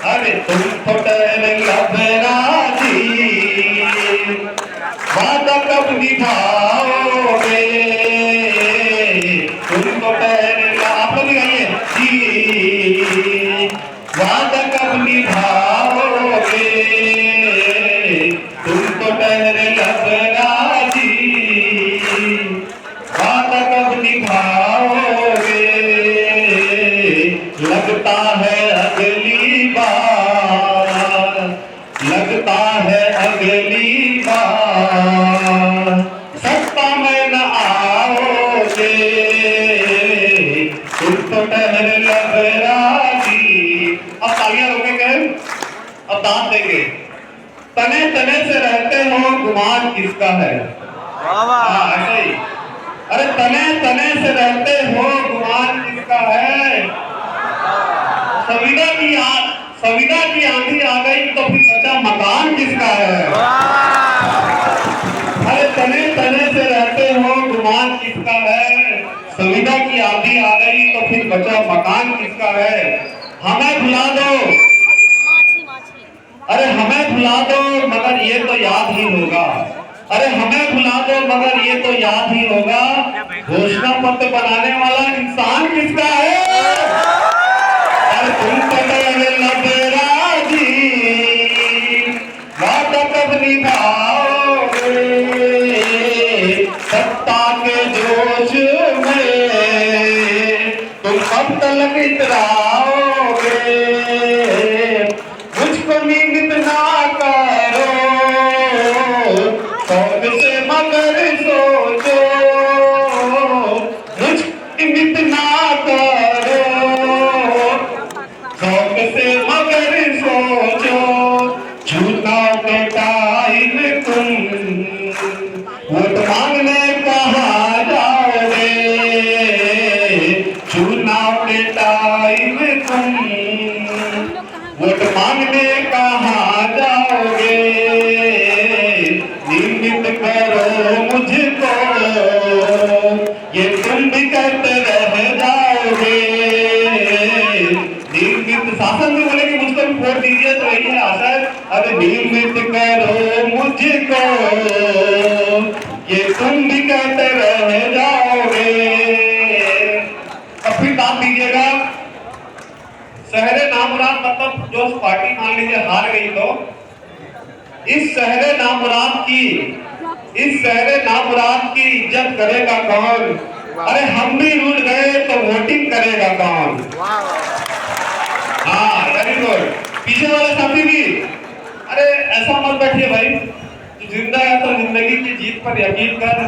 अरे तुमको ठहर लबराजी, वादा कब निभाओगे, तुमको ठहर, आप लोग गाइए जी, वादा कब निभाओगे, तुमको ठहर लबराजी, वादा कब निभाओगे, लगता है अगली बार, लगता है अगली बार सत्ता में न आओगे, तुम तो ठहर लबराजी। अब तालियां रोकेंगे, अब दांत देंगे। तने तने से रहते हो गुमान किसका है? हाँ ऐसा ही। अरे तने तने से रहते हो गुमान किसका है? संविदा की आंधी आ गई तो फिर बचा मकान किसका है? अरे तने तने से रहते हो गुमान किसका है? संविदा की आंधी आ गई तो फिर बचा मकान किसका है? हमें भुला दो, अरे हमें भुला दो मगर ये तो याद ही होगा, अरे हमें भुला दो मगर ये तो याद ही होगा, घोषणा पत्र बनाने वाला इंसान किसका है? अरे तुम तो लबराजी, वादा कब निभाओगे, सत्ता के जोश में तुम कब तक इतराओगे, मुझको निमित ना करो, शौक से मगर सोचो, मुझको निमित ना करो, शौक से मगर सोचो, चुनाव के टाइम तुम वोट मांगने कहाँ जाओगे, चुनाव के टाइम तुम वोट मांगने कहाँ जाओगे, निमित करो मुझको, ये तुम भी करते रह जाओगे, निमित शासन में बोले कि मुझको भी वोट दीजिए तो यही है आशा है। अरे निमित करो मुझको, ये तुम भी करते रह जाओगे। अब फिर बात दीजिएगा, शहरे नामुराद मतलब जो पार्टी मान लीजिए हार गई तो इस शहरे नामुराद की इज्जत करेगा कौन? अरे हम भी रूठ गए तो वोटिंग करेगा कौन? हाँ वेरी गुड। पीछे वाले साथी भी, अरे ऐसा मत बैठिए भाई, तो जिंदा है तो जिंदगी की जीत पर यकीन कर,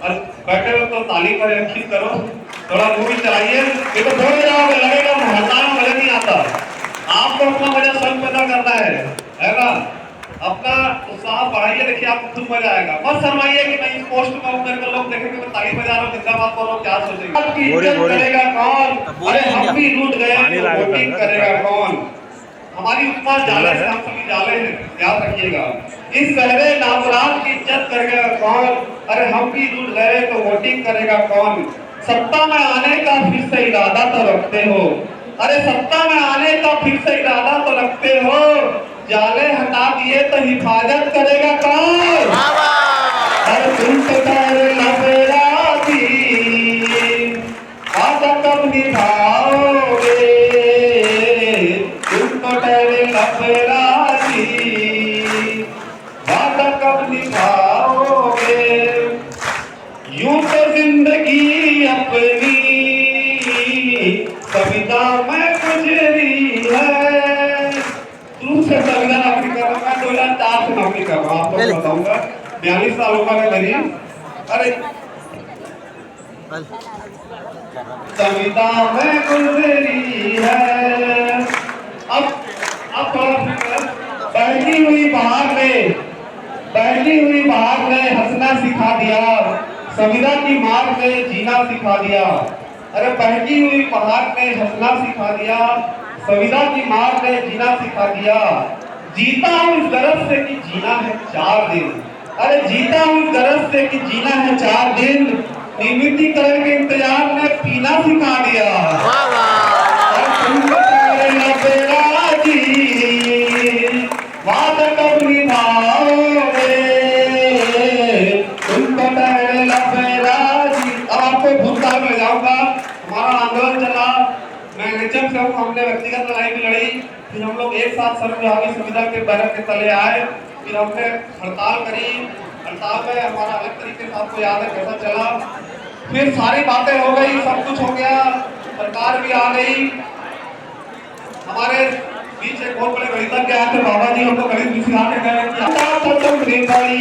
और बैठे हो तो ताली पर यकीन करो, थोड़ा मूवी चलाइए, ये तो बोल जाओगे लगेगा हड़ताल में मजा नहीं आता। आपको अपना मजा स्वयं पैदा करना है ना, अपना उत्साह बढ़ाइए, देखिए आपको खुद मजा आएगा। मत शर्माइए कि मैं इस पोस्ट में हूं, मेरे को लोग देखेंगे मैं ताली बजा रहा हूं, जिंदाबाद बोल रहा हूं, क्या सोचेंगे? आपकी इज्जत करेगा कौन? अरे हम भी रूठ गए तो वोटिंग करेगा कौन? हमारी उपमा जाले से, हम सभी जाले हैं, याद रखिएगा। इस शहरे नामुराद की इज्जत करेगा कौन? अरे हम भी रूठ गए तो वोटिंग करेगा कौन? सत्ता में आने का फिर से इरादा तो रखते हो, अरे सत्ता में आने का फिर से इरादा तो रखते हो, जाले हटा दिए तो हिफाजत करेगा कौन? अरे तुम तो लबराजी, वादा कब निभाओगे, तुम तो लबराजी, वादा कब निभाओगे, यूं तो जिंदगी अपनी कविता में गुजरी है। दूसरे संविधान नौकरी कर रहा हूँ, 2004 से नौकरी कर रहा हूँ, आपको बताऊंगा, 42 साल होगा मैं करीब। अरे कविता में गुजरी है, अब बहती हुई बहार ने हंसना सिखा दिया, संविदा की मार ने जीना सिखा दिया। अरे बहती हुई पहाड़ ने हंसना सिखा दिया, संविदा की मार ने जीना सिखा दिया। जीता हूँ इस गरज से कि जीना है 4 दिन, अरे जीता हूँ इस गरज से कि जीना है 4 दिन, नियमितीकरण के इंतजार ने पीना सिखा दिया। क्यों हमने व्यक्तिगत लड़ाई भी लड़ी, फिर हम लोग एक साथ सर्वव्यापी संविदा के बैनर के तले आए, फिर हमने हड़ताल करी। हड़ताल में हमारा अलग तरीके से आपको याद है कैसा चला। फिर सारी बातें हो गई, सब कुछ हो गया, सरकार भी आ गई। हमारे बीच एक बहुत बड़े गणितज्ञ आए थे बाबा जी, हमको गणित भी सिखा के गए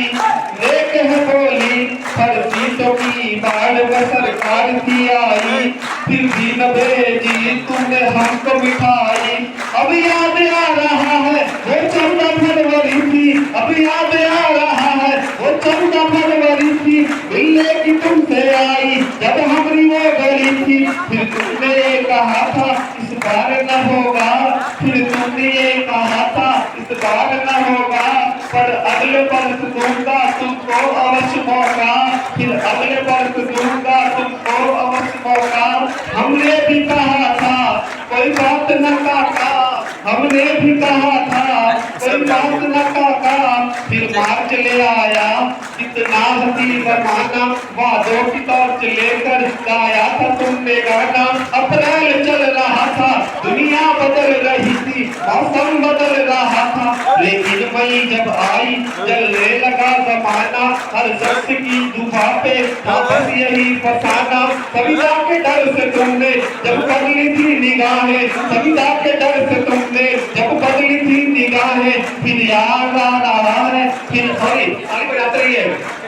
लेके है बोली पर सीटों की बाढ़ में सरकार की आई, फिर भी न भेजी तुमने हमको मिठाई। अब याद आ रहा है वो 14 फरवरी थी, अब याद आ रहा है वो 14 फरवरी थी, मिलने की तुमसे आई जब हमारी वो गली थी। फिर तुमने ये कहा था इस बार न होगा, फिर तुमने ये कहा था इस बार न होगा, पर अगले वर्ष दूंगा तुमको अवश्य मौका, फिर अगले वर्ष दूंगा तुमको अवश्य मौका। हमने भी कहा था कोई बात न काका, हमने भी कहा था कोई बात न काका, फिर मार्च ले आया कितना हसी जमाना, वादों की टॉर्च लेकर गाया था तुमने गाना। अप्रैल चल रहा था, दुनिया बदल रही थी, मौसम बदल रहा था, लेकिन मई जब आई जलने लगा जमाना। हर शख्स की जुबां पे था बस यही फसाना, कविता के डर से तुमने जब बदली थी निगाहें, कविता के डर से तुमने जब बदली थी निगाहें। फिर याद आ रहा है, फिर सॉरी आगे बढ़ाते रहिए।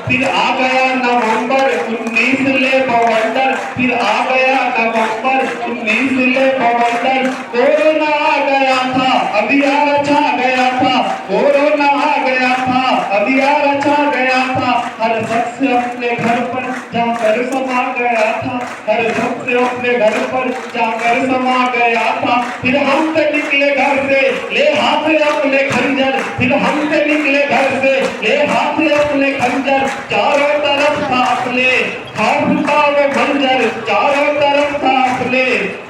फिर आ गया नवंबर 19 ले बवंडर, फिर आ गया नवंबर 19 ले बवंडर। कोरोना आ गया था अभी यार अच्छा गया था, कोरोना आ गया था अभी यार अच्छा गया था। हर शख्स अपने घर पर जाकर समा गया था, हर शख्स अपने घर पर जाकर समा गया था। फिर हम से निकले घर से ले हाथ अपने खंजर, फिर हम से निकले घर से ले हाथ अपने खंजर। चारों तरफ था अपने खाफता वो मंजर, चारों तरफ था अपने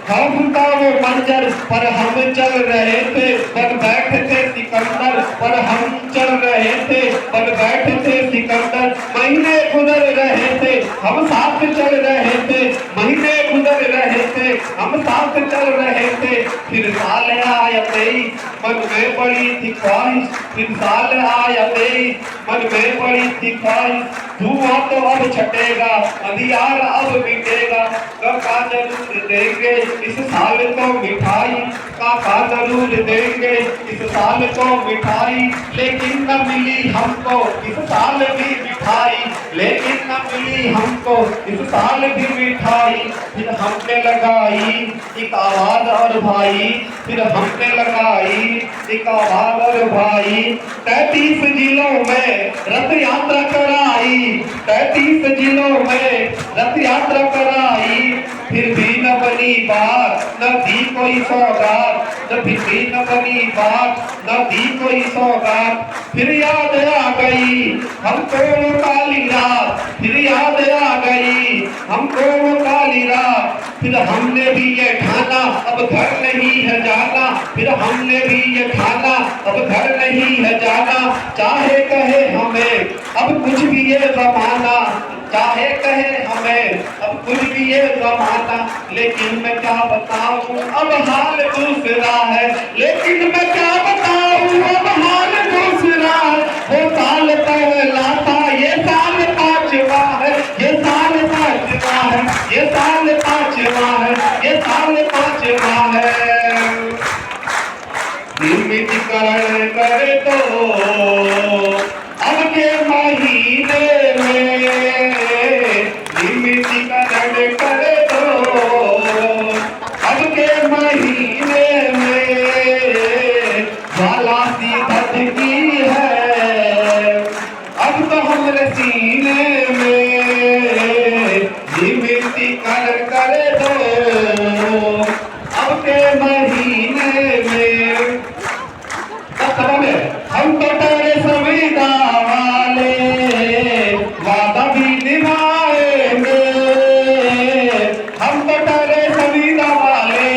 खाफता वो मंजर। पर हम चल रहे थे बन बैठे थे सिकंदर, पर हम चल रहे थे बन बैठे थे सिकंदर। महीने गुजर रहे थे हम साथ चल रहे थे, महीने गुजर रहे थे हम साथ चल रहे थे। फिर साल आया तेईस मन में बड़ी थी ख्वाहिश, फिर साल आया तेईस मन में बड़ी थी ख्वाहिश। धुआं तो अब छटेगा अंधियार अब मिटेगा, काका जरूर देंगे इस साल को मिठाई, काका जरूर देंगे इस साल को मिठाई। लेकिन न मिली हमको इस साल भी मिठाई, लेकिन न मिली हमको इस साल भी मिठाई। फिर हमने लगाई एक आवाज और भाई, फिर हमने लगाई एक आवाज और भाई। 33 जिलों में रथ यात्रा कराई, 33 जिलों में रथ यात्रा कराई। फिर भी न बनी बात न दी कोई सौगात, न फिर भी न बनी बात न दी कोई सौगात। फिर याद आ गई हमको वो काली रात, फिर याद आ गई हमको वो काली रात। फिर हमने भी ये ठाना अब घर नहीं है जाना, फिर हमने भी ये ठाना अब घर नहीं है जाना। चाहे कहे हमें अब कुछ भी ये जमाना, चाहे कहे हमें अब कुछ भी ये जमाना, लेकिन मैं क्या बताऊं अब हाल दूसरा है, लेकिन मैं क्या बताऊं अब हाल दूसरा है। वो साल पहला था ये साल पांचवा है, ये साल पांचवा है, ये साल पांचवा है, ये साल पांचवा है। नियमितीकरण करे तो अब के महीने में, नियमितीकरण करे तो अब के महीने में। ज्वाला सी धधकी है अब तो हमरे सीने में, नियमितीकरण करे तो अब के महीने में। हम तो तेरे संविदा वाले वादा भी निभाएंगे, हम तो तेरे संविदा वाले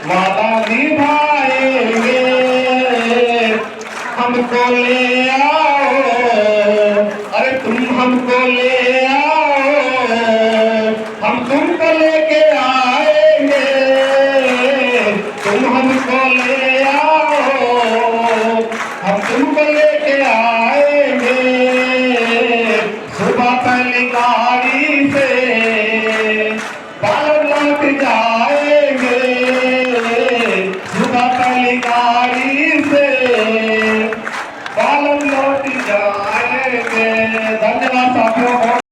वादा निभाएंगे। हमको ले आओ अरे तुम हमको ले आओ, हम तुमको लेके आएंगे। हम तुमको लेके आएंगे, सुबह पहली गाड़ी